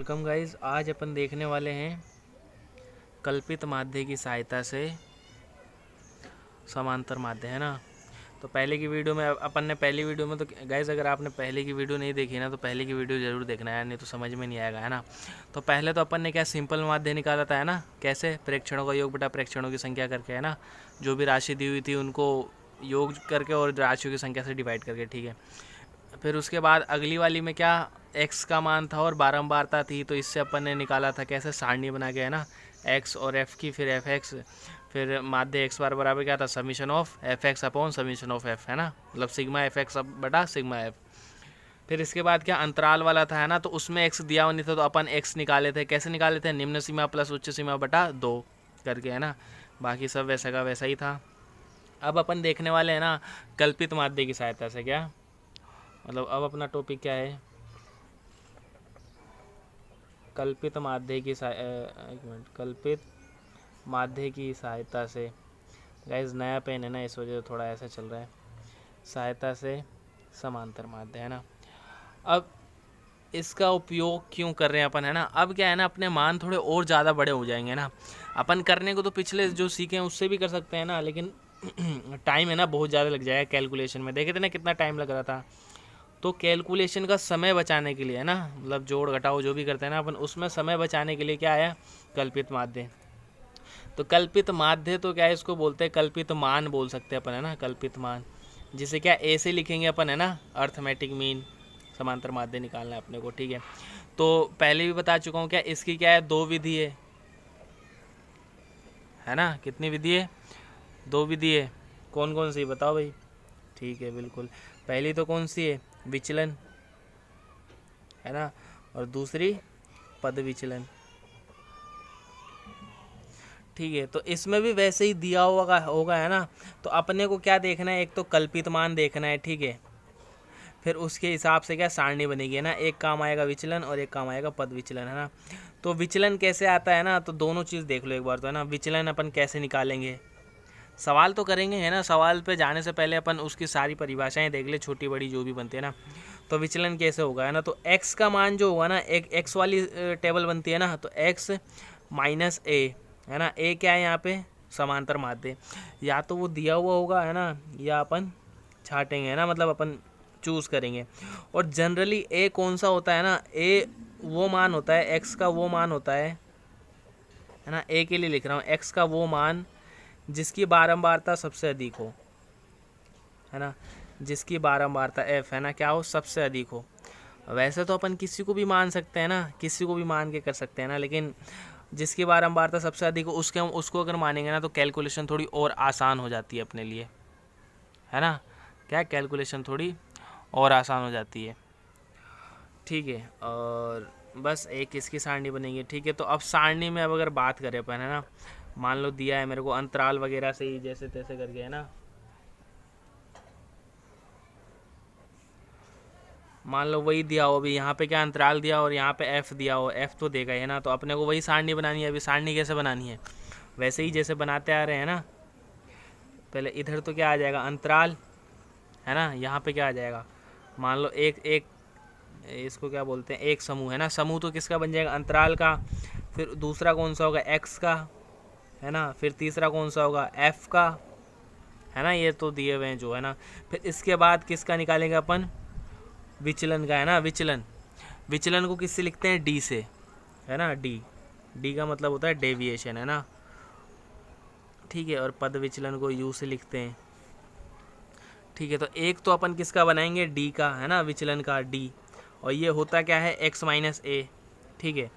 Welcome guys. आज अपन देखने वाले हैं कल्पित माध्य की सहायता से समांतर माध्य, है ना। तो पहले की वीडियो में अपन ने पहली वीडियो में तो गाइस अगर आपने पहले की वीडियो नहीं देखी ना तो पहले की वीडियो ज़रूर देखना है, नहीं तो समझ में नहीं आएगा, है ना। तो पहले तो अपन ने क्या सिंपल माध्य निकाला था, है ना। कैसे? प्रेक्षणों का योग बटा प्रेक्षणों की संख्या करके, है ना। जो भी राशि दी हुई थी उनको योग करके और राशियों की संख्या से डिवाइड करके, ठीक है। फिर उसके बाद अगली वाली में क्या x का मान था और बारंबारता थी, तो इससे अपन ने निकाला था कैसे, सारणी बना के, है ना। x और f की, फिर fx, फिर माध्य x बार बराबर क्या था, summation of fx upon summation of f, है ना। मतलब सिग्मा fx बटा सिग्मा f। फिर इसके बाद क्या अंतराल वाला था, है ना। तो उसमें x दिया हुआ नहीं था तो अपन x निकाले थे। कैसे निकाले थे? निम्न सीमा प्लस उच्च सीमा बटा 2 करके, है ना। बाकी सब वैसा का वैसा ही था। अब अपन देखने वाले हैं ना कल्पित माध्य की सहायता से, क्या मतलब अब अपना टॉपिक क्या है, कल्पित माध्य की एक मिनट, कल्पित माध्य की सहायता से। गाइस नया पेन है ना, इस वजह से थोड़ा ऐसा चल रहा है। सहायता से समांतर माध्य, है ना। अब इसका उपयोग क्यों कर रहे हैं अपन, है ना। अब क्या है ना, अपने मान थोड़े और ज़्यादा बड़े हो जाएंगे ना। अपन करने को तो पिछले जो सीखे हैं उससे भी कर सकते हैं ना, लेकिन टाइम है ना बहुत ज़्यादा लग जाएगा कैलकुलेशन में। देखे थे ना कितना टाइम लग रहा था। तो कैलकुलेशन का समय बचाने के लिए, है ना, मतलब जोड़ घटाओ जो भी करते हैं ना अपन, उसमें समय बचाने के लिए क्या आया, कल्पित माध्य। तो कल्पित माध्य तो क्या है, इसको बोलते हैं कल्पित मान बोल सकते हैं अपन, है ना, कल्पित मान, जिसे क्या ए से लिखेंगे अपन, है ना, अर्थमेटिक मीन। समांतर माध्य निकालना है अपने को, ठीक है। तो पहले भी बता चुका हूँ क्या इसकी क्या है, 2 विधि है ना। कितनी विधि है? 2 विधि है। कौन कौन सी बताओ भाई? ठीक है, बिल्कुल। पहली तो कौन सी है, विचलन, है ना, और दूसरी पद विचलन, ठीक है। तो इसमें भी वैसे ही दिया होगा, है ना। तो अपने को क्या देखना है, एक तो कल्पित मान देखना है, ठीक है। फिर उसके हिसाब से क्या सारणी बनेगी, है ना। एक काम आएगा विचलन और एक काम आएगा पद विचलन, है ना। तो विचलन कैसे आता है ना, तो दोनों चीज़ देख लो एक बार तो, है ना। विचलन अपन कैसे निकालेंगे, सवाल तो करेंगे, है ना। सवाल पे जाने से पहले अपन उसकी सारी परिभाषाएं देख ले, छोटी बड़ी जो भी बनती है ना। तो विचलन कैसे होगा, है ना। तो x का मान जो होगा ना, एक x वाली टेबल बनती है ना, तो x माइनस a, है ना। a क्या है यहाँ पे, समांतर माध्य। या तो वो दिया हुआ होगा, है ना, या अपन छाटेंगे, है ना, मतलब अपन चूज़ करेंगे। और जनरली a कौन सा होता है ना, a वो मान होता है, x का वो मान होता है ना। a के लिए लिख रहा हूँ, x का वो मान जिसकी बारंबारता सबसे अधिक हो, है ना, जिसकी बारंबारता f, है ना, क्या हो, सबसे अधिक हो। वैसे तो अपन किसी को भी मान सकते हैं ना, किसी को भी मान के कर सकते हैं ना, लेकिन जिसकी बारंबारता सबसे अधिक हो उसको अगर मानेंगे ना तो कैलकुलेशन थोड़ी और आसान हो जाती है अपने लिए, है ना। क्या कैलकुलेशन थोड़ी और आसान हो जाती है, ठीक है। और बस एक इसकी सारणी बनेगी, ठीक है। तो अब सारणी में अब अगर बात करें अपन, है ना, मान लो दिया है मेरे को अंतराल वगैरह से ही जैसे तैसे करके, है ना। मान लो वही दिया हो, अभी यहाँ पे क्या अंतराल दिया और यहाँ पे f दिया हो, f तो देगा, है ना। तो अपने को वही सारणी बनानी है। अभी सारणी कैसे बनानी है, वैसे ही जैसे बनाते आ रहे हैं ना। पहले इधर तो क्या आ जाएगा, अंतराल, है ना। यहाँ पे क्या आ जाएगा, मान लो एक इसको क्या बोलते हैं, एक समूह, है ना। समूह तो किसका बन जाएगा, अंतराल का। फिर दूसरा कौन सा होगा, x का, है ना। फिर तीसरा कौन सा होगा, f का, है ना। ये तो दिए हुए हैं जो, है ना। फिर इसके बाद किसका निकालेंगे अपन, विचलन का, है ना। विचलन को किससे लिखते हैं, डी से, है ना। डी का मतलब होता है डेविएशन, है ना, ठीक है। और पद विचलन को यू से लिखते हैं, ठीक है। तो एक तो अपन किसका बनाएंगे, डी का, है ना, विचलन का डी। और ये होता क्या है, x माइनस ए, ठीक है।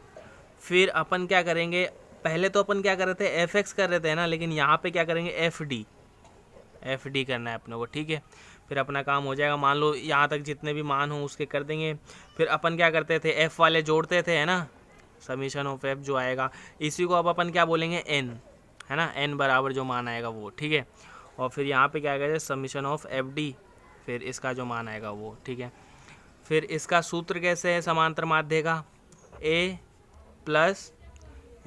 फिर अपन क्या करेंगे, पहले तो अपन क्या कर रहे थे, एफ एक्स कर रहे थे, है ना, लेकिन यहाँ पे क्या करेंगे, एफ डी करना है अपने को, ठीक है। फिर अपना काम हो जाएगा। मान लो यहाँ तक जितने भी मान हो उसके कर देंगे। फिर अपन क्या करते थे, एफ़ वाले जोड़ते थे, है ना, समीशन ऑफ एफ जो आएगा, इसी को अब अपन क्या बोलेंगे, एन, है ना। एन बराबर जो मान आएगा वो, ठीक है। और फिर यहाँ पे क्या आएगा, समीशन ऑफ एफ डी, फिर इसका जो मान आएगा वो, ठीक है। फिर इसका सूत्र कैसे है समांतर माध्य का, ए प्लस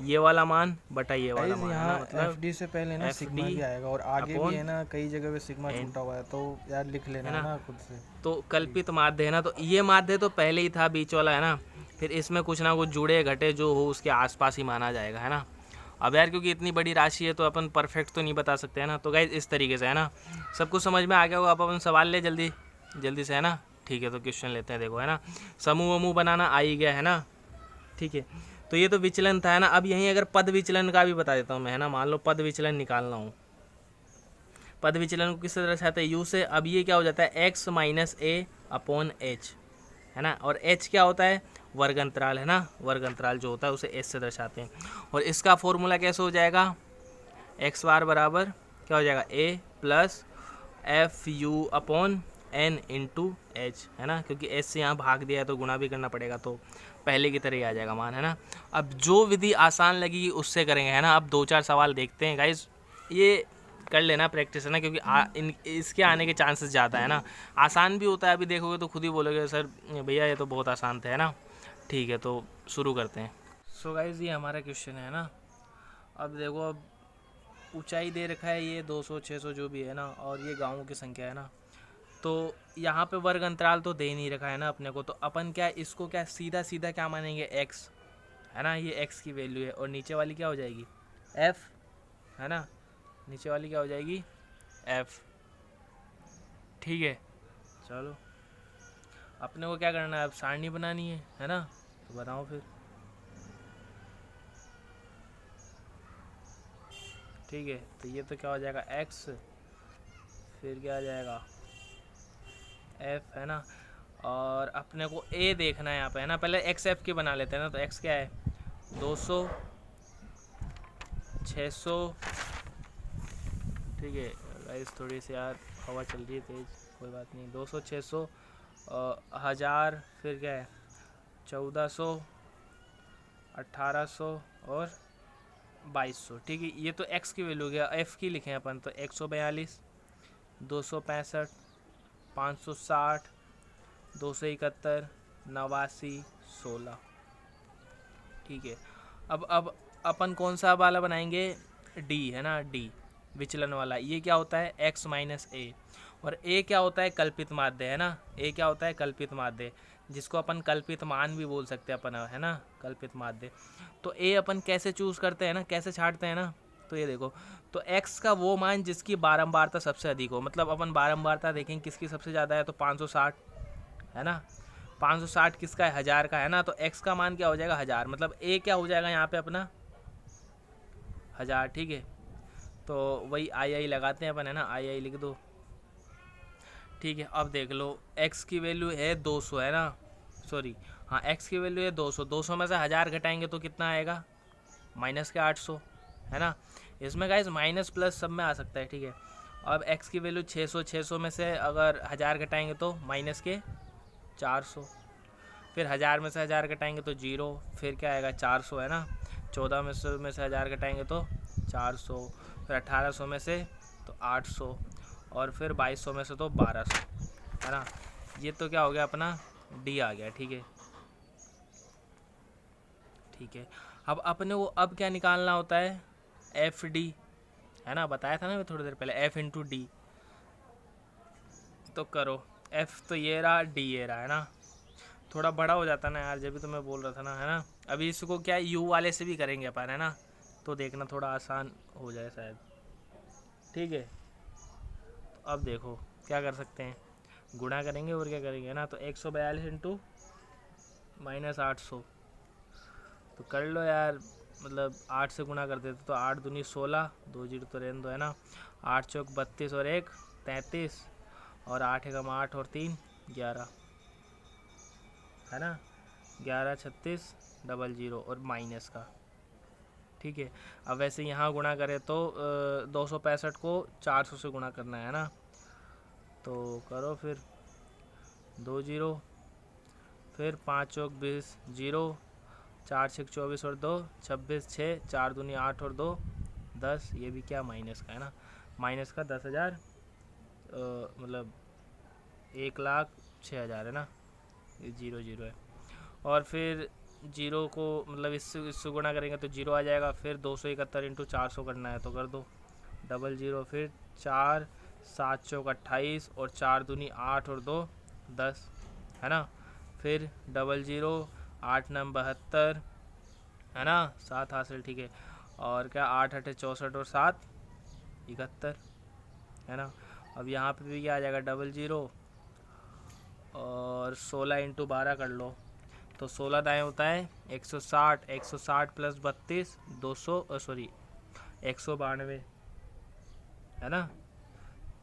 ये वाला मान बटा ये वाला मान, है ना, मतलब FD से पहले ना सिग्मा भी आएगा और आगे भी है ना, कई जगह पे सिग्मा छूटा हुआ है, तो यार लिख लेना है ना खुद से। तो कल्पित माध्य है ना, तो ये माध्य तो पहले ही था बीच वाला, है ना। फिर इसमें कुछ ना कुछ जुड़े घटे जो हो उसके आसपास ही माना जाएगा, है ना। अब यार क्योंकि इतनी बड़ी राशि है तो अपन परफेक्ट तो नहीं बता सकते, है ना। तो गाइस इस तरीके से, है ना, सब कुछ समझ में आ गया होगा। अब अपन सवाल ले जल्दी जल्दी से, है ना। ठीक है, तो क्वेश्चन लेते हैं, देखो, है ना। समूह वमूह बनाना आ ही गया, है ना। ठीक है, तो ये तो विचलन था, है ना। अब यहीं अगर पद विचलन का भी बता देता हूँ मैं, है ना। मान लो पद विचलन निकालना हो, पद विचलन को किस तरह से आता है, यू से। अब ये क्या हो जाता है, x माइनस ए अपॉन एच, है ना। और h क्या होता है, वर्ग अंतराल, है ना। वर्ग अंतराल जो होता है उसे s से दर्शाते हैं। और इसका फॉर्मूला कैसे हो जाएगा, एक्स बार बराबर क्या हो जाएगा, a plus F you upon n into H, है ना। क्योंकि s से यहाँ भाग दिया है तो गुणा भी करना पड़ेगा, तो पहले की तरह ही आ जाएगा मान, है ना। अब जो विधि आसान लगी उससे करेंगे, है ना। अब 2-4 सवाल देखते हैं गाइस, ये कर लेना प्रैक्टिस, है ना, क्योंकि इसके आने के चांसेस ज़्यादा, है ना। आसान भी होता है, अभी देखोगे तो खुद ही बोलोगे सर भैया ये तो बहुत आसान था, है ना। ठीक है, तो शुरू करते हैं। सो गाइस ये हमारा क्वेश्चन है ना। अब देखो, अब ऊंचाई दे रखा है ये 200-600 जो भी है ना, और ये गाँवों की संख्या है ना। तो यहाँ पे वर्ग अंतराल तो दे नहीं रखा है ना अपने को, तो अपन क्या इसको क्या सीधा सीधा क्या मानेंगे, x, है ना। ये x की वैल्यू है, और नीचे वाली क्या हो जाएगी, f, है ना। नीचे वाली क्या हो जाएगी, f। ठीक है, चलो अपने को क्या करना है, अब सारणी बनानी है ना। तो बनाओ फिर। ठीक है, तो ये तो क्या हो जाएगा x, फिर क्या आ जाएगा f, है ना। और अपने को a देखना है यहाँ पे, है ना। पहले x f की बना लेते हैं ना। तो x क्या है, 200, 600। ठीक है गाइस, थोड़ी सी यार हवा चल रही है तेज, कोई बात नहीं। 200, 600, 1000, फिर क्या है 1400, 1800 और 2200। ठीक है, ये तो x की वैल्यू हो गया। f की लिखें अपन तो 142, 265, 560, 271, 89, 16। ठीक है, अब अपन कौन सा वाला बनाएंगे, d, है ना। d विचलन वाला। ये क्या होता है, x माइनस ए, और a क्या होता है, कल्पित माध्य, है ना। a क्या होता है, कल्पित माध्य, जिसको अपन कल्पित मान भी बोल सकते हैं अपन, है ना, कल्पित माध्य। तो a अपन कैसे चूज करते हैं ना, कैसे छांटते हैं ना। तो ये देखो, तो x का वो मान जिसकी बारंबारता सबसे अधिक हो, मतलब अपन बारंबारता देखेंगे किसकी सबसे ज़्यादा है, तो 560, है ना। 560 किसका है, 1000 का, है ना। तो x का मान क्या हो जाएगा, 1000, मतलब a क्या हो जाएगा यहाँ पे अपना 1000। ठीक है, तो वही आई लगाते हैं अपन, है ना, आई लिख दो। ठीक है, अब देख लो x की वैल्यू है 200, है ना, सॉरी, हाँ x की वैल्यू है 200। 200 में से 1000 घटाएंगे तो कितना आएगा, माइनस के 800, है ना। इसमें गाइस माइनस प्लस सब में आ सकता है। ठीक है, अब x की वैल्यू 600, 600 में से अगर 1000 घटाएंगे तो माइनस के 400, फिर 1000 में से 1000 घटाएंगे तो 0, फिर क्या आएगा 400, है ना। 14 में से 1000 घटाएंगे तो 400, फिर 1800 में से तो 800, और फिर 2200 में से तो 1200, है ना। ये तो क्या हो गया अपना डी आ गया। ठीक है, ठीक है, अब अपने को अब क्या निकालना होता है, एफ डी, है ना। बताया था ना मैं थोड़ी देर पहले, एफ इंटू डी। तो करो, एफ तो ये रहा, डी ये रहा, है ना। थोड़ा बड़ा हो जाता ना यार, जब भी तो मैं बोल रहा था ना, है ना। अभी इसको क्या यू वाले से भी करेंगे अपन, है ना, तो देखना थोड़ा आसान हो जाए शायद। ठीक है, तो अब देखो क्या कर सकते हैं, गुणा करेंगे और क्या करेंगे, है ना। तो 142 इंटू माइनस 800, तो कर लो यार, मतलब 8 से गुणा कर देते तो 8 दूनी 16, 2 जीरो तो रहने दो, है ना। 8 चौक 32 और 1 33, और 8 एकम 8 और 3 11, है ना। 11 36 00 और माइनस का। ठीक है, अब वैसे यहाँ गुणा करें तो 265 को 400 से गुणा करना है ना। तो करो फिर 2 जीरो, फिर 5 चौक 20 0, 4 6 24 और 2 26 6, 4 दूनी 8 और 2 10, ये भी क्या माइनस का, है ना। माइनस का 10,000, मतलब 1,06,000, है ना। ये 0 0 है, और फिर जीरो को मतलब इससे गुणा करेंगे तो 0 आ जाएगा। फिर 271 इंटू 400 करना है तो कर दो, 00, फिर 4 7 चौक 28 और 4 दूनी 8 और 2 10, है ना। फिर 00 8 9 72 है ना, 7 हासिल, ठीक है। और क्या 8 8 64 और 7 71 है ना। अब यहाँ पे भी क्या आ जाएगा 00 और 16 इंटू 12 कर लो तो 16 दाएँ होता है 160, 160 प्लस 32 200 सॉरी 192 है ना,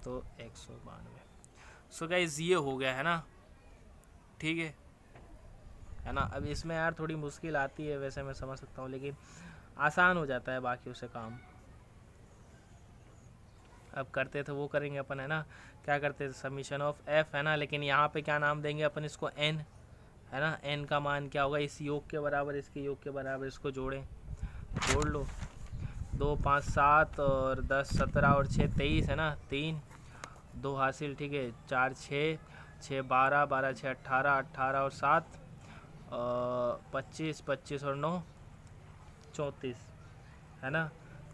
तो 192। सो गाइस ये हो गया है ना, ठीक है ना। अब इसमें यार थोड़ी मुश्किल आती है वैसे, मैं समझ सकता हूँ, लेकिन आसान हो जाता है बाकी उसे काम। अब करते थे वो करेंगे अपन, है ना। क्या करते थे, समीशन ऑफ एफ है ना, लेकिन यहाँ पे क्या नाम देंगे अपन इसको, एन है ना। एन का मान क्या होगा, इस योग के बराबर, इसके योग के बराबर, इसको जोड़ें, जोड़ लो 2 5 7 और 10 17 और 6 23 है ना, 3 2 हासिल, ठीक है। 4 6 6 12 12 6 18 18 और 7 25 25 और 9 34 है ना।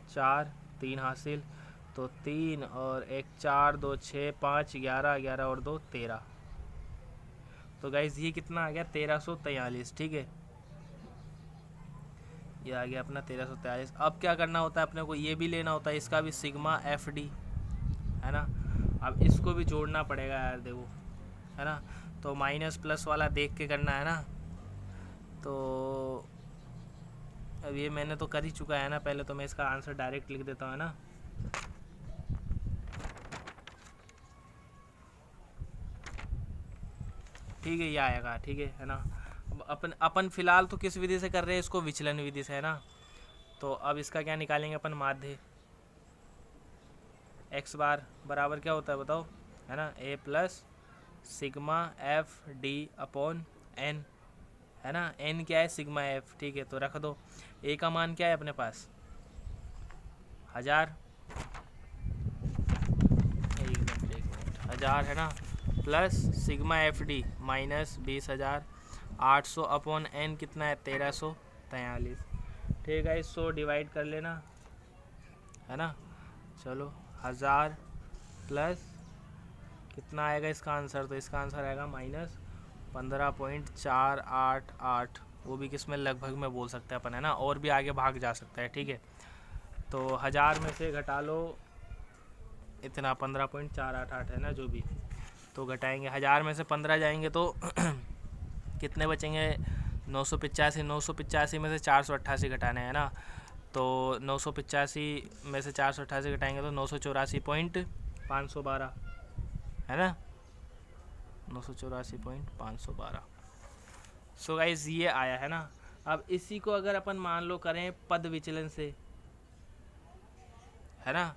4 3 हासिल, तो 3 और 1 4 2 6 5 11 11 और 2 13। तो गाइज ये कितना आ गया 1343, ठीक है। ये आ गया अपना 1343। अब क्या करना होता है अपने को, ये भी लेना होता है, इसका भी सिग्मा एफ डी है ना। अब इसको भी जोड़ना पड़ेगा यार, देखो है ना। तो माइनस प्लस वाला देख के करना है ना। तो अब ये मैंने तो कर ही चुका है ना पहले, तो मैं इसका आंसर डायरेक्ट लिख देता हूँ, है ना। ठीक है, ये आएगा, ठीक है ना। अब अपन फिलहाल तो किस विधि से कर रहे हैं इसको, विचलन विधि से, है ना। तो अब इसका क्या निकालेंगे अपन, माध्य। एक्स बार बराबर क्या होता है बताओ, है ना, A plus sigma F D upon N, है ना। एन क्या है, सिग्मा एफ, ठीक है। तो रख दो, ए का मान क्या है अपने पास 1000, 1000 है ना, plus sigma F D minus 20,000, 800 upon N कितना है 1343, ठीक है। 100 डिवाइड कर लेना, है ना। चलो 1000 प्लस कितना आएगा इसका आंसर, तो इसका आंसर आएगा माइनस 15.488, वो भी किस में, लगभग में बोल सकते हैं अपन, है ना। और भी आगे भाग जा सकता है, ठीक है। तो 1000 में से घटा लो इतना 15.488 है ना, जो भी, तो घटाएंगे 1000 में से 15 जाएंगे तो कितने बचेंगे 985, 985 में से 488 घटाने हैं ना। तो 985 में से 488 घटाएंगे तो 984.512 है ना, 984.512। सो गाइस ये आया है ना। अब इसी को अगर अपन मान लो करें पद विचलन से, है ना,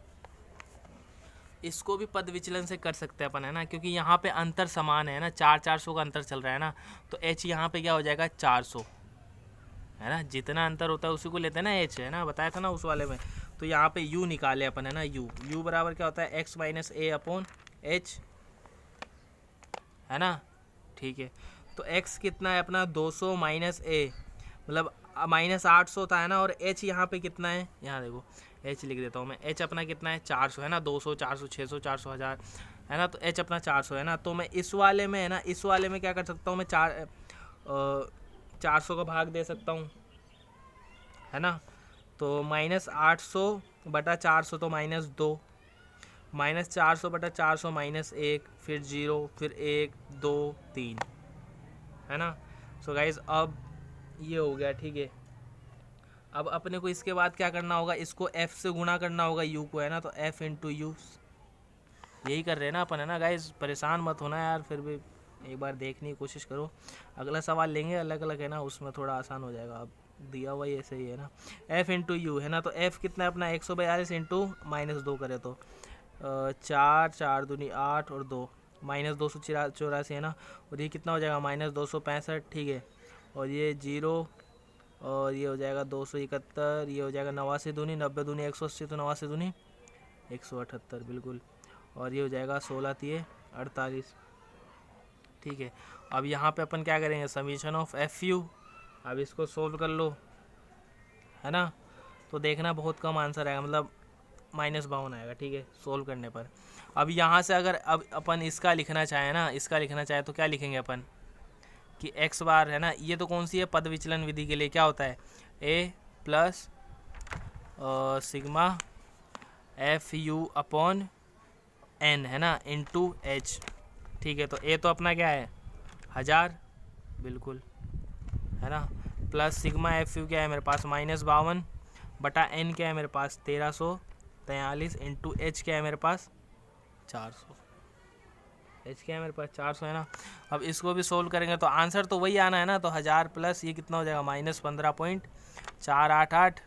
इसको भी पद विचलन से कर सकते हैं अपन, है ना, क्योंकि यहाँ पे अंतर समान है ना, 400 का अंतर चल रहा है ना। तो h यहाँ पे क्या हो जाएगा 400, है ना। जितना अंतर होता है उसी को लेते हैं ना h, है ना, बताया था ना उस वाले में। तो यहाँ पे u निकाले अपन, है ना। u बराबर क्या होता है x माइनस ए अपॉन h, है ना, ठीक है। तो x कितना है अपना 200 माइनस ए, मतलब माइनस 800 था, है ना। और h यहाँ पे कितना है, यहाँ देखो h लिख देता हूँ मैं, h अपना कितना है 400, है ना। 200 400 600 400 1000, है ना। तो h अपना 400 है ना। तो मैं इस वाले में, है ना, इस वाले में क्या कर सकता हूँ मैं, 400 का भाग दे सकता हूँ, है ना। तो माइनस 800 बटा 400 तो माइनस 2, माइनस 400 बटा 400 माइनस 1, फिर 0, फिर 1 2 3, है ना। सो गाइज अब ये हो गया, ठीक है। अब अपने को इसके बाद क्या करना होगा, इसको f से गुणा करना होगा u को, है ना। तो f इंटू यू, यही कर रहे हैं ना अपन, है ना। गाइज परेशान मत होना यार, फिर भी एक बार देखने की कोशिश करो। अगला सवाल लेंगे अलग अलग, है ना, उसमें थोड़ा आसान हो जाएगा। अब दिया हुआ ही ऐसे ही है ना, f इंटू यू, है ना। तो f कितना है अपना 142 इंटू माइनस 2 करे तो 4 4 दूनी 8 और 2 माइनस 284 है ना। और ये कितना हो जाएगा माइनस 265, ठीक है। और ये 0 और ये हो जाएगा 271, ये हो जाएगा 89 दूनी 90 दूनी 180, तो 89 दूनी 178 बिल्कुल। और ये हो जाएगा 16 3 48, ठीक है। अब यहाँ पे अपन क्या करेंगे, समीशन ऑफ एफ यू, अब इसको सोल्व कर लो, है ना। तो देखना बहुत कम आंसर आएगा, मतलब -52 आएगा, ठीक है, सोल्व करने पर। अब यहाँ से अगर अब अपन इसका लिखना चाहें ना, इसका लिखना चाहे तो क्या लिखेंगे अपन, कि x बार है ना, ये तो कौन सी है, पद विचलन विधि के लिए क्या होता है, a plus sigma F you upon n है ना इंटू h। ठीक है, तो a तो अपना क्या है 1000 बिल्कुल है ना, प्लस सिग्मा एफ यू क्या है मेरे पास -52 बटा n क्या है मेरे पास 1343 इंटू h क्या है मेरे पास 400, h क्या है मेरे पास 400 है ना। अब इसको भी सोल्व करेंगे तो आंसर तो वही आना है ना, तो 1000 प्लस ये कितना हो जाएगा -15.488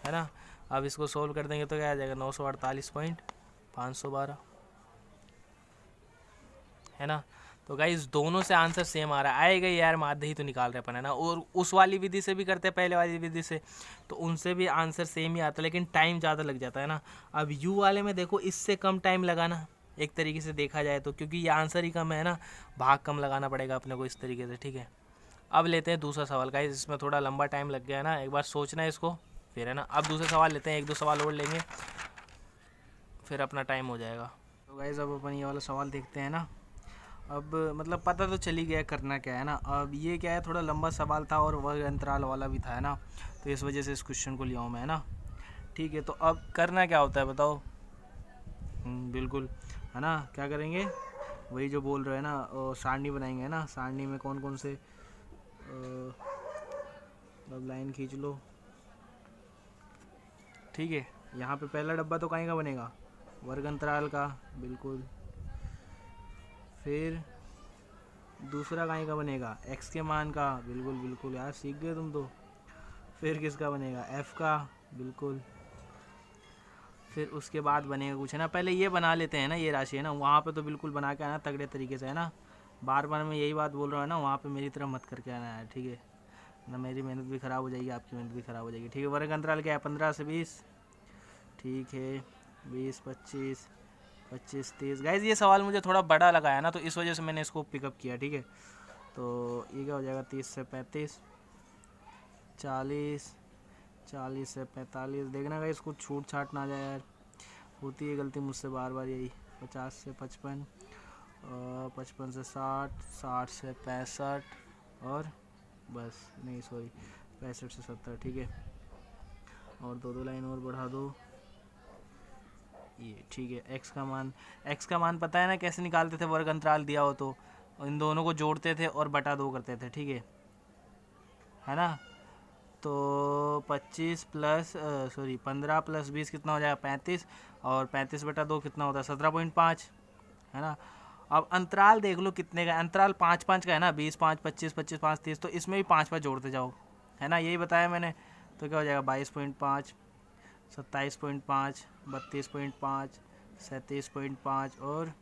है ना। अब इसको सोल्व कर देंगे तो क्या आ जाएगा 948.512 है ना। तो गाइस दोनों से आंसर सेम आ रहा है, आएगा यार, माध्य ही तो निकाल रहे अपन है ना। और उस वाली विधि से भी करते हैं, पहले वाली विधि से, तो उनसे भी आंसर सेम ही आता है, लेकिन टाइम ज़्यादा लग जाता है ना। अब यू वाले में देखो इससे कम टाइम लगाना एक तरीके से देखा जाए तो, क्योंकि ये आंसर ही कम है ना, भाग कम लगाना पड़ेगा अपने को इस तरीके से। ठीक है, अब लेते हैं दूसरा सवाल गाइस, इसमें थोड़ा लंबा टाइम लग गया है ना, एक बार सोचना है इसको फिर है ना। अब दूसरा सवाल लेते हैं, एक दो सवाल और लेंगे फिर अपना टाइम हो जाएगा। तो गाइस अब अपन ये वाला सवाल देखते हैं ना। अब मतलब पता तो चली गया करना क्या है ना। अब ये क्या है, थोड़ा लंबा सवाल था और वर्ग अंतराल वाला भी था है ना, तो इस वजह से इस क्वेश्चन को लिया हूँ मैं है ना। ठीक है, तो अब करना क्या होता है बताओ। बिल्कुल है ना, क्या करेंगे, वही जो बोल रहे हैं ना, सारणी बनाएंगे है ना। सारणी में कौन कौन से, अब लाइन खींच लो। ठीक है, यहाँ पे पहला डब्बा तो कहीं का बनेगा, वर्ग अंतराल का, बिल्कुल। फिर दूसरा कहीं का बनेगा, x के मान का, बिल्कुल बिल्कुल यार सीख गए तुम तो। फिर किसका बनेगा, f का, बिल्कुल। फिर उसके बाद बनेगा कुछ है ना, पहले ये बना लेते हैं ना, ये राशि है ना, वहाँ पे तो बिल्कुल बना के आना तगड़े तरीके से है ना। बार बार मैं यही बात बोल रहा हूँ ना, वहाँ पे मेरी तरह मत करके आना है, ठीक है ना। मेरी मेहनत भी ख़राब हो जाएगी, आपकी मेहनत भी ख़राब हो जाएगी। ठीक है, वर्ग अंतराल क्या है 15 से 20, ठीक है 20 25 25 30। गाइज ये सवाल मुझे थोड़ा बड़ा लगा है ना, तो इस वजह से मैंने इसको पिकअप किया। ठीक है, तो ये क्या हो जाएगा 30 से 35, 40 40 से 45। देखना गाइज इसको छूट छाट ना जाए यार, होती है गलती मुझसे बार बार यही। 50 से 55, 55 से 60, 60 से 65 और बस नहीं सॉरी 65 से 70। ठीक है, और दो लाइन और बढ़ा दो ये। ठीक है, x का मान पता है ना कैसे निकालते थे, वर्ग अंतराल दिया हो तो इन दोनों को जोड़ते थे और बटा 2 करते थे। ठीक है ना। तो 25 प्लस 15 प्लस 20 कितना हो जाएगा 35, और 35 बटा 2 कितना होता है 17.5 है ना। अब अंतराल देख लो कितने का, अंतराल 5-5 का है ना, 20 5 25 25 5 30, तो इसमें भी 5 जोड़ते जाओ है ना, यही बताया मैंने। तो क्या हो जाएगा 22.5, 27.5, 32.5, 37.5 और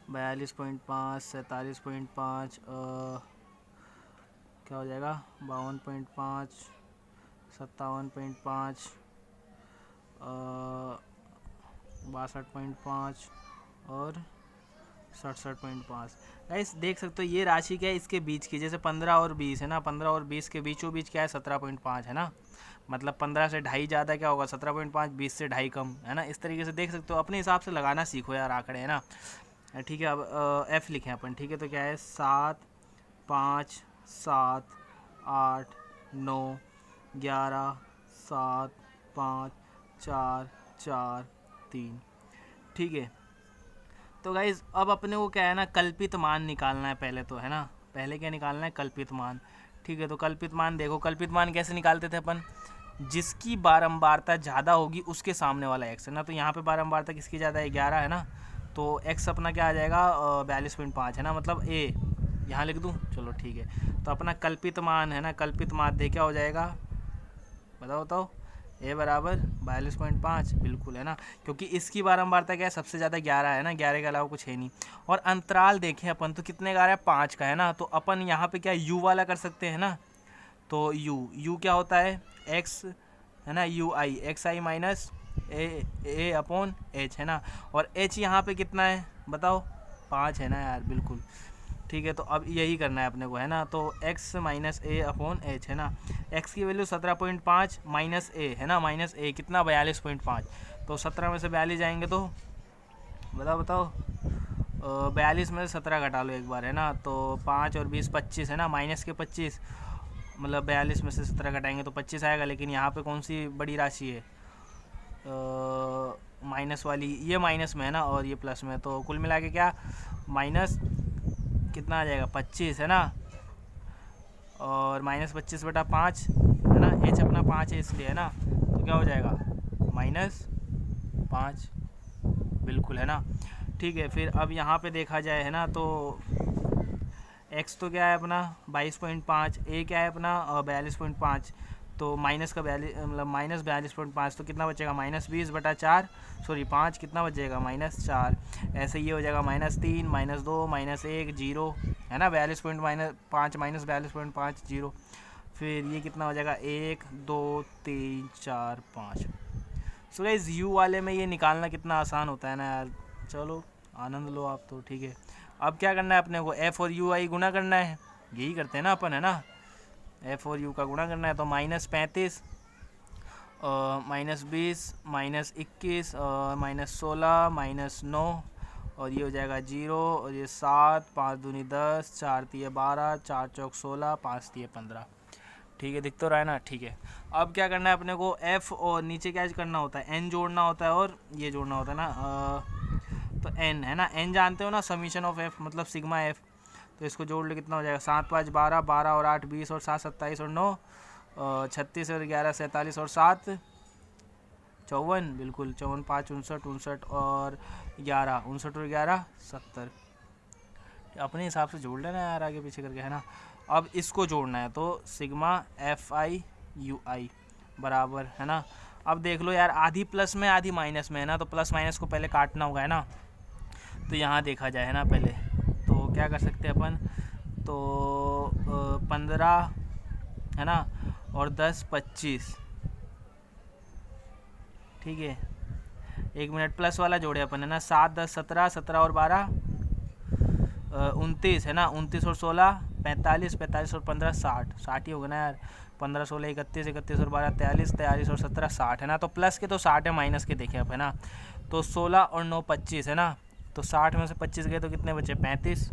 42.5, 47.5, क्या हो जाएगा 52.5, 57.5, 62.5 और 67.5। गाइस देख सकते हो ये राशि क्या है इसके बीच की, जैसे 15 और 20 है ना, 15 और 20 के बीचों बीच क्या है 17.5 है ना, मतलब 15 से 2.5 ज़्यादा क्या होगा 17.5, 20 से 2.5 कम है ना। इस तरीके से देख सकते हो, अपने हिसाब से लगाना सीखो यार आंकड़े है ना। ठीक है, अब एफ लिखें अपन। ठीक है, तो क्या है 7 5 7 8 9 11 7 5 4 4 3। ठीक है, तो गाइज अब अपने को क्या है ना कल्पित मान निकालना है पहले तो है ना। पहले क्या निकालना है कल्पित मान। ठीक है, तो कल्पित मान देखो, कल्पित मान कैसे निकालते थे अपन, जिसकी बारंबारता ज़्यादा होगी उसके सामने वाला x है ना। तो यहाँ पे बारंबारता किसकी ज़्यादा है 11 है ना, तो x अपना क्या आ जाएगा 42.5 है ना, मतलब a यहाँ लिख दूँ, चलो ठीक है। तो अपना कल्पित मान है ना, कल्पित माध्य क्या हो जाएगा बताओ a बराबर 42.5 बिल्कुल है ना, क्योंकि इसकी बारंबारता क्या है सबसे ज़्यादा 11 है ना, 11 के अलावा कुछ है नहीं। और अंतराल देखें अपन तो कितने का आ रहा है 5 का है ना, तो अपन यहाँ पे क्या u वाला कर सकते हैं ना। तो u क्या होता है x है ना, ui xi minus a upon h है ना, और h यहाँ पे कितना है बताओ 5 है ना यार, बिल्कुल ठीक है। तो अब यही करना है अपने को है ना, तो x माइनस ए अपॉन एच है ना, x की वैल्यू 17.5 माइनस ए है ना, माइनस ए कितना 42.5, तो 17 में से 42 जाएंगे तो बताओ 42 में से 17 घटा लो एक बार, है ना, तो 5 और 20 25 है ना, माइनस के 25, मतलब 42 में से 17 घटाएंगे तो 25 आएगा। लेकिन यहाँ पे कौन सी बड़ी राशि है, माइनस वाली, ये माइनस में है ना और ये प्लस में, तो कुल मिला के क्या माइनस कितना आ जाएगा 25, है ना, और माइनस 25 बटा 5 है ना, एच अपना 5 है इसलिए, है ना, तो क्या हो जाएगा -5 बिल्कुल, है ना। ठीक है, फिर अब यहाँ पे देखा जाए, है ना, तो x तो क्या है अपना 22.5, a क्या है अपना 42.5, तो माइनस का 42 मतलब -42.5, तो कितना बचेगा -20 बटा 4 सॉरी 5, कितना बचेगा -4। ऐसे ये हो जाएगा -3 -2 -1 0, है ना, 42.5 -42.5 0। फिर ये कितना हो जाएगा 1 2 3 4 5। सो गाइस यू वाले में ये निकालना कितना आसान होता है ना यार, चलो आनंद लो आप तो। ठीक है, अब क्या करना है अपने को, एफ और यू आई गुणा करना है, यही करते हैं ना अपन, है ना, एफ और यू का गुणा करना है। तो -35 -20 -21 -16 -9 और ये हो जाएगा 0 और ये 7 5 दूनी 10 4 तिये 12 4 चौक 16 5 तिये 15। ठीक है, दिख तो रहा है ना। ठीक है, अब क्या करना है अपने को, एफ और नीचे क्या करना होता है, एन जोड़ना होता है और ये जोड़ना होता है ना, तो एन, है ना, एन जानते हो ना, समीशन ऑफ एफ मतलब सिग्मा एफ, तो इसको जोड़ ले कितना हो जाएगा 7 5 12 12 और 8 20 और 7 27 और 9 36 और 11 47 और 7 54 बिल्कुल, 54 5 59 59 और 11 59 और 11 70। अपने हिसाब से जोड़ लेना यार आगे पीछे करके, है ना। अब इसको जोड़ना है तो सिग्मा एफ आई यू आई बराबर, है ना। अब देख लो यार, आधी प्लस में आधी माइनस में, है ना, तो प्लस माइनस को पहले काटना होगा, है ना। तो यहाँ देखा जाए, है ना, पहले तो क्या कर सकते हैं अपन, तो 15 है ना और 10 25। ठीक है, 1 मिनट, प्लस वाला जोड़े अपन, है ना, 7 10 17 17 और 12 29, है ना, 29 और 16 45 45 और 15 60 60 ही होगा ना यार, 15 16 31 31 और 12 43 43 और 17 60, है ना। तो प्लस के तो 60 है, माइनस के देखें अब, है ना, तो 16 और 9 25, है ना, तो 60 में से 25 गए तो कितने बचे 35,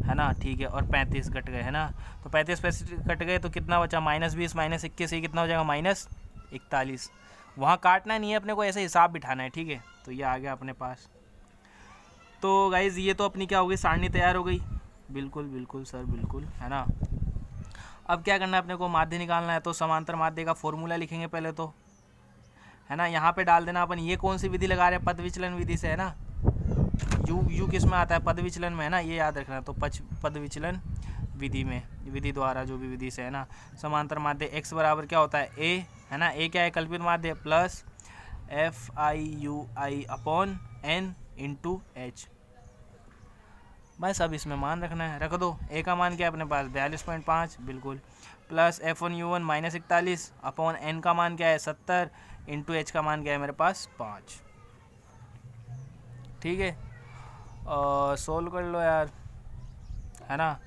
है ना। ठीक है, और 35 कट गए, है ना, तो 35 कट गए तो कितना बचा -20 -21, ये कितना हो जाएगा -41। वहाँ काटना नहीं है अपने को, ऐसे हिसाब बिठाना है। ठीक है, तो ये आ गया अपने पास। तो गाइज़ ये तो अपनी क्या हो गई, सारणी तैयार हो गई। बिल्कुल बिल्कुल सर बिल्कुल, है ना। अब क्या करना है अपने को, माध्य निकालना है, तो समांतर माध्य का फॉर्मूला लिखेंगे पहले तो, है ना। यहाँ पे डाल देना अपन, ये कौन सी विधि लगा रहे हैं, पद विचलन विधि से, है ना। यू किस में आता है, पद विचलन में, है ना, ये याद रखना। तो पद विचलन विधि में, विधि द्वारा जो भी विधि से, है ना। समांतर माध्य x बराबर क्या होता है a, है ना, a क्या है कल्पित माध्य plus F I U I upon N into H. बस अब इसमें मान रखना है, रख दो। a का मान क्या है अपने पास 42.5 बिल्कुल, प्लस F1U1 -41 अपॉन n का मान क्या है 70 इंटू h का मान क्या है मेरे पास 5। ठीक है, सोल्व कर लो यार, है ना।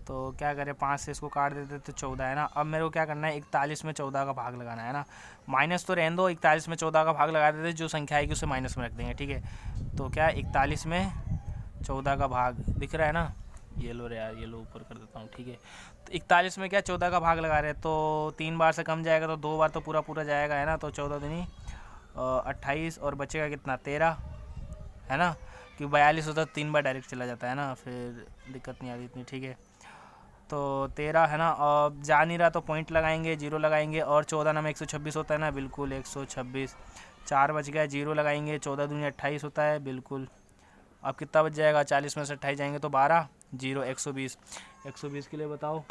तो क्या करें, 5 से इसको काट देते तो 14, है ना। अब मेरे को क्या करना है, 41 में 14 का भाग लगाना है ना। माइनस तो रहने दो, 41 में 14 का भाग लगा देते, जो संख्या आएगी उसे माइनस में रख देंगे। ठीक है, तो क्या 41 में 14 का भाग दिख रहा है ना, ये लो रे यार, ये लो ऊपर कर देता हूँ। ठीक है, तो 41 में क्या 14 का भाग लगा रहे हैं, तो 3 बार से कम जाएगा तो 2 बार तो पूरा पूरा जाएगा, है ना। तो 14 दूनी 28 और बचेगा कितना 13, है ना, कि 42 होता 3 बार डायरेक्ट चला जाता है ना, फिर दिक्कत नहीं आती इतनी। ठीक है, तो 13, है ना, अब जा नहीं रहा तो पॉइंट लगाएंगे, 0 लगाएंगे, और 14 नाम 126 होता है ना, बिल्कुल 126। 4 बच गया, 0 लगाएंगे, 14 दूनी 28 होता है, बिल्कुल। अब कितना बच जाएगा, 40 में से 28 जाएंगे तो 12 0 120। 120 के लिए बताओ,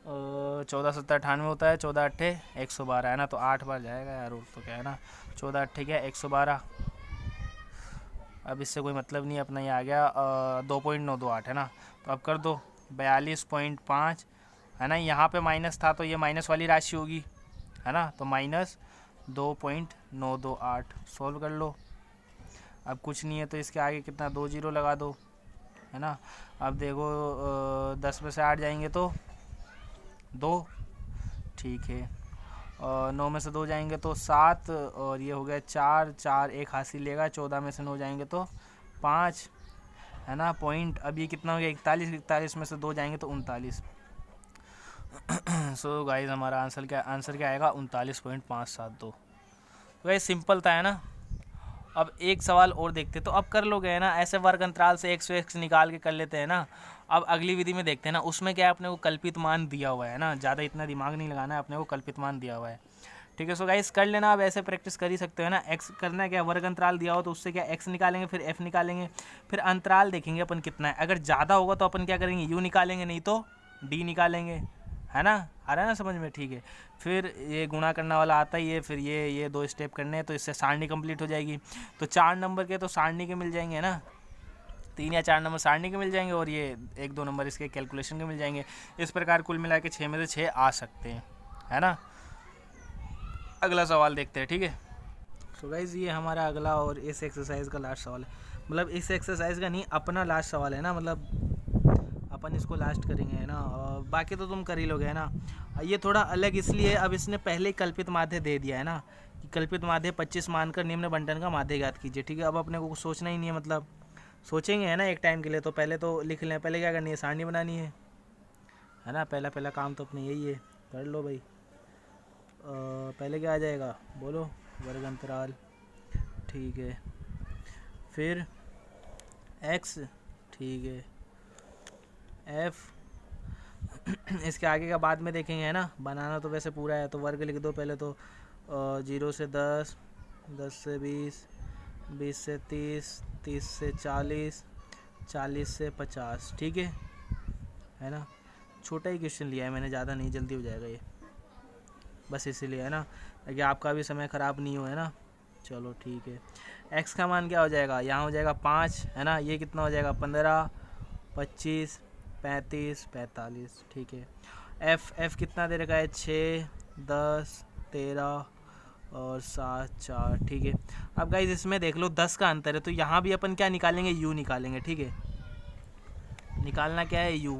14 7 98 होता है, 14 8 112, है ना, तो 8 बार जाएगा यार, और तो क्या है ना, 14 8 क्या 112। अब इससे कोई मतलब नहीं, अपना ये आ गया 2.928, है ना। तो अब कर दो 42.5, है ना, यहाँ पे माइनस था तो ये माइनस वाली राशि होगी, है ना, तो -2.928 सॉल्व कर लो। अब कुछ नहीं है तो इसके आगे कितना 2 0 लगा दो, है ना। अब देखो 10 में से 8 जाएंगे तो 2, ठीक है, 9 में से 2 जाएंगे तो 7, और ये हो गया 4 4 1 हासिल लेगा, 14 में से 9 जाएंगे तो 5, है ना पॉइंट। अब ये कितना हो गया 41, 41 में से 2 जाएंगे तो 39। सो गाइज हमारा आंसर क्या आएगा 39.572। तो गाइज सिंपल था है ना। अब एक सवाल और देखते, तो अब कर लोगे है ना, ऐसे वर्ग अंतराल से x निकाल के कर लेते हैं ना। अब अगली विधि में देखते हैं ना, उसमें क्या है अपने को कल्पित मान दिया हुआ है ना, ज़्यादा इतना दिमाग नहीं लगाना है, अपने को कल्पित मान दिया हुआ है। ठीक है, सो गाइस कर लेना। अब ऐसे प्रैक्टिस कर ही सकते हो ना। x करना है क्या, वर्ग अंतराल दिया हो तो उससे क्या x निकालेंगे, फिर f निकालेंगे, फिर अंतराल देखेंगे अपन कितना है। अगर ज़्यादा होगा तो अपन क्या करेंगे u निकालेंगे, नहीं तो d निकालेंगे, है ना। आ रहा है ना समझ में, ठीक है। फिर ये गुणा करना वाला आता ही है, फिर ये 2 स्टेप करने हैं, तो इससे सारणी कंप्लीट हो जाएगी। तो 4 नंबर के तो सारणी के मिल जाएंगे, है ना। 3 या 4 नंबर सारणी के मिल जाएंगे और ये 1-2 नंबर इसके कैलकुलेशन के मिल जाएंगे। इस प्रकार कुल मिला के 6 में से 6 आ सकते हैं, है ना। अगला सवाल देखते हैं, ठीक है। सो गाइज ये हमारा अगला और इस एक्सरसाइज का लास्ट सवाल है, मतलब इस एक्सरसाइज का नहीं, अपना लास्ट सवाल है ना, मतलब अपन इसको लास्ट करेंगे, है ना। और बाकी तो तुम कर ही लोगे, है ना। ये थोड़ा अलग इसलिए, अब इसने पहले ही कल्पित माध्य दे दिया है ना, कि कल्पित माध्य 25 मानकर निम्न बंटन का माध्य ज्ञात कीजिए, ठीक है। अब अपने को कुछ सोचना ही नहीं है, मतलब सोचेंगे है ना एक टाइम के लिए, तो पहले तो लिख लें। पहले क्या करनी है, सारणी बनानी है ना। पहला काम तो अपने यही है, कर लो भाई। पहले क्या आ जाएगा बोलो, वर्ग अंतराल, ठीक है। फिर x, ठीक है, f, इसके आगे का बाद में देखेंगे, है ना। बनाना तो वैसे पूरा है, तो वर्ग लिख दो पहले तो। 0 से 10, 10 से 20, 20 से 30, 30 से 40, 40 से 50, ठीक है ना। छोटा ही क्वेश्चन लिया है मैंने, ज़्यादा नहीं, जल्दी हो जाएगा ये, बस इसीलिए, है ना, ताकि आपका भी समय ख़राब नहीं हो, है ना। चलो ठीक है। x का मान क्या हो जाएगा, यहाँ हो जाएगा 5, है ना। ये कितना हो जाएगा 15, 25, 35, 45, ठीक है। f कितना दे रखा है 6, 10, 13 और 7, 4, ठीक है। अब गाइस इसमें देख लो 10 का अंतर है, तो यहाँ भी अपन क्या निकालेंगे, u निकालेंगे, ठीक है। निकालना क्या है, u,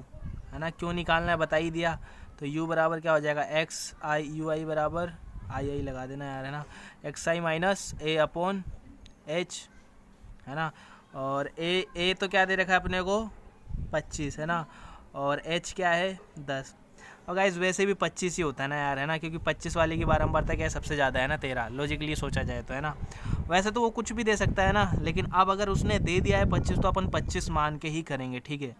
है ना। क्यों निकालना है बता ही दिया। तो u बराबर क्या हो जाएगा, x i u i बराबर आई लगा देना यार, है ना। एक्स आई माइनस ए अपॉन एच, है ना। और ए तो क्या दे रखा है अपने को 25, है ना। और h क्या है 10। और गाइस वैसे भी 25 ही होता है ना यार, है ना, क्योंकि 25 वाले की बारंबारता क्या है सबसे ज़्यादा, है ना 13, लॉजिकली सोचा जाए तो, है ना। वैसे तो वो कुछ भी दे सकता है ना, लेकिन अब अगर उसने दे दिया है 25 तो अपन 25 मान के ही करेंगे, ठीक है,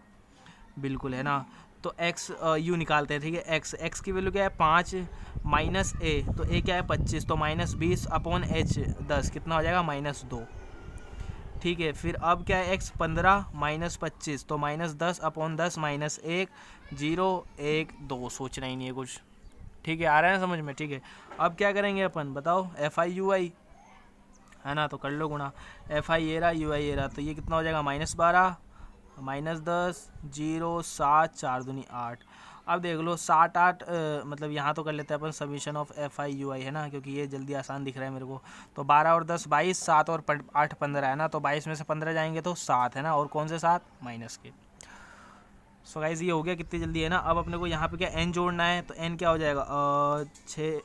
बिल्कुल, है ना। तो x u निकालते हैं, ठीक है। x की वैल्यू क्या है 5 माइनस a, तो a क्या है 25, तो -20 अपॉन h 10, कितना हो जाएगा -2, ठीक है। फिर अब क्या है x 15 माइनस 25, तो -10 अपॉन 10 -1, 0, 1, 2, सोचना ही नहीं है कुछ, ठीक है। आ रहा है ना समझ में, ठीक है। अब क्या करेंगे अपन बताओ, fi ui, है ना, तो कर लो गुणा, fi ये रहा ui ये रहा, तो ये कितना हो जाएगा -12 -10, 0, 7, 4 दूनी 8। अब देख लो 7, 8, मतलब यहाँ तो कर लेते हैं अपन समीशन ऑफ fi ui, है ना, क्योंकि ये जल्दी आसान दिख रहा है मेरे को। तो 12 और 10 22, 7 और 8 15, है ना। तो 22 में से 15 जाएंगे तो 7, है ना। और कौन से 7, माइनस के। सो गाइस ये हो गया कितनी जल्दी, है ना। अब अपने को यहाँ पे क्या n जोड़ना है, तो n क्या हो जाएगा 6,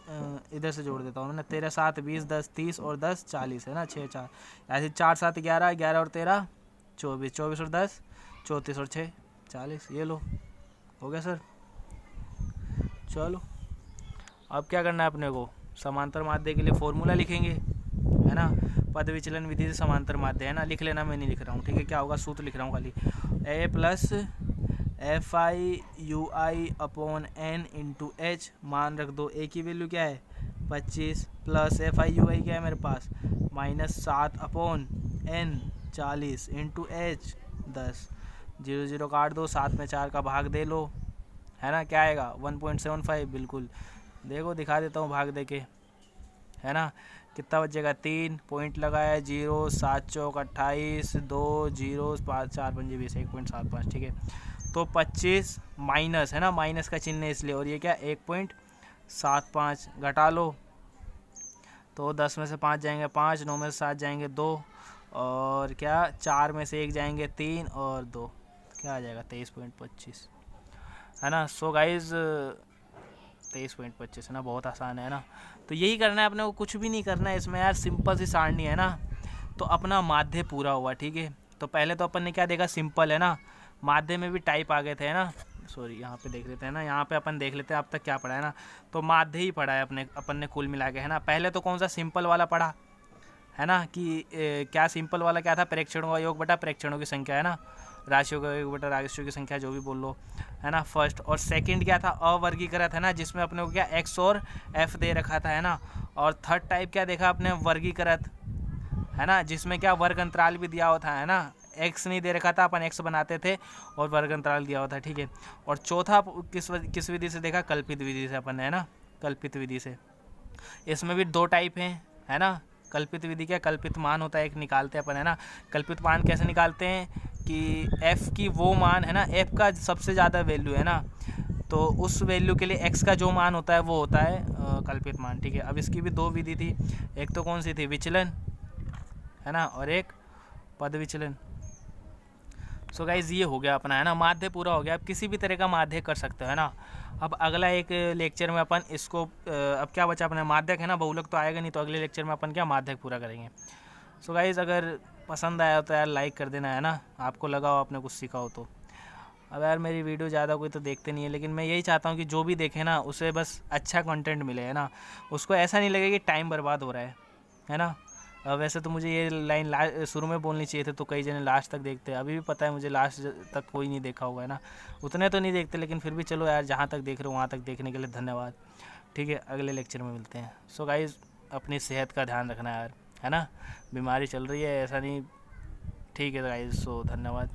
इधर से जोड़ देता हूँ मैं, 13 7 20 10 30 और 10 40, है ना। 6 4 ऐसे 4 7 11, 11 और 13 24, 24 और 10 34 और 6 40, ये लो हो गया सर। चलो अब क्या करना है अपने को, समांतर माध्य के लिए फॉर्मूला लिखेंगे, है ना। पद विचलन विधि से समांतर माध्य, है ना, लिख लेना, मैं नहीं लिख रहा हूँ, ठीक है। क्या होगा, सूत्र लिख रहा हूँ खाली, a plus F I U I upon N into H, मान रख दो, a की वैल्यू क्या है 25, plus F I U I क्या है मेरे पास -7 अपॉन n 40 इंटू एच 10, 0 0 काट दो, 7 में 4 का भाग दे लो, है ना। क्या आएगा 1.75, बिल्कुल। देखो दिखा देता हूँ भाग दे के, है ना। कितना बचेगा 3 पॉइंट लगाया, 0 7 चौक 28, 2 0 5 4 5 20, 1.75, ठीक है। तो 25 माइनस, है ना, माइनस का चिन्ह है इसलिए, और ये क्या 1.75 घटा लो, तो 10 में से 5 जाएंगे 5, 9 में से 7 जाएंगे 2, और क्या 4 में से 1 जाएंगे 3 और 2, क्या आ जाएगा 23.25, है ना। सो गाइज 23.25, है ना, बहुत आसान है ना। तो यही करना है अपने को, कुछ भी नहीं करना है इसमें यार, सिंपल सी सारणी है ना। तो अपना माध्य पूरा हुआ, ठीक है। तो पहले तो अपन ने क्या देखा, सिंपल है ना, माध्य में भी टाइप आ गए थे, है ना, सॉरी यहाँ पे देख लेते हैं ना, यहाँ पे अपन देख लेते हैं अब तक क्या पढ़ा है ना, तो माध्य ही पढ़ा है अपन ने कुल मिला के, है ना। पहले तो कौन सा सिंपल वाला पढ़ा है ना, कि क्या सिंपल वाला क्या था, प्रेक्षणों का योग बटा प्रेक्षणों की संख्या, है ना, राशियों का योग बटा राशियों की संख्या, जो भी बोल लो, है ना, फर्स्ट। और सेकंड क्या था, अवर्गीकृत, है ना, जिसमें अपने को क्या एक्स और एफ दे रखा था, है ना। और थर्ड टाइप क्या देखा अपने, वर्गीकृत, है ना, जिसमें क्या वर्ग अंतराल भी दिया हुआ था, है ना, एक्स नहीं दे रखा था, अपन एक्स बनाते थे और वर्ग अंतराल दिया हुआ था, ठीक है। और चौथा किस विधि से देखा, कल्पित विधि से अपन ने, है ना, कल्पित विधि से। इसमें भी 2 टाइप हैं, है ना। कल्पित विधि क्या, कल्पित मान होता है एक, निकालते हैं अपन, है ना। कल्पित मान कैसे निकालते हैं कि f की वो मान, है ना, f का सबसे ज़्यादा वैल्यू, है ना, तो उस वैल्यू के लिए x का जो मान होता है वो होता है कल्पित मान, ठीक है। अब इसकी भी 2 विधि थी, एक तो कौन सी थी, विचलन, है ना, और एक पद विचलन। सो गाइज ये हो गया अपना, है ना, माध्य पूरा हो गया। अब किसी भी तरह का माध्य कर सकते हो, है ना। अब अगला एक लेक्चर में अपन इसको अब क्या बचा अपने, माध्यक, है ना, बहुलक तो आएगा नहीं, तो अगले लेक्चर में अपन क्या माध्यक पूरा करेंगे। सो गाइज अगर पसंद आया तो यार लाइक कर देना, है ना, आपको लगा हो आपने कुछ सीखा हो तो। अब यार मेरी वीडियो ज़्यादा कोई तो देखते नहीं है, लेकिन मैं यही चाहता हूँ कि जो भी देखे ना उसे बस अच्छा कंटेंट मिले, है ना, उसको ऐसा नहीं लगे कि टाइम बर्बाद हो रहा है ना। वैसे तो मुझे ये लाइन शुरू में बोलनी चाहिए थी, तो कई जने लास्ट तक देखते हैं, अभी भी पता है मुझे लास्ट तक कोई नहीं देखा होगा, है ना, उतने तो नहीं देखते, लेकिन फिर भी चलो यार, जहाँ तक देख रहे हो वहाँ तक देखने के लिए धन्यवाद, ठीक है। अगले लेक्चर में मिलते हैं। सो गाइज़ अपनी सेहत का ध्यान रखना यार, है ना, बीमारी चल रही है, ऐसा नहीं, ठीक है गाइज़, सो धन्यवाद।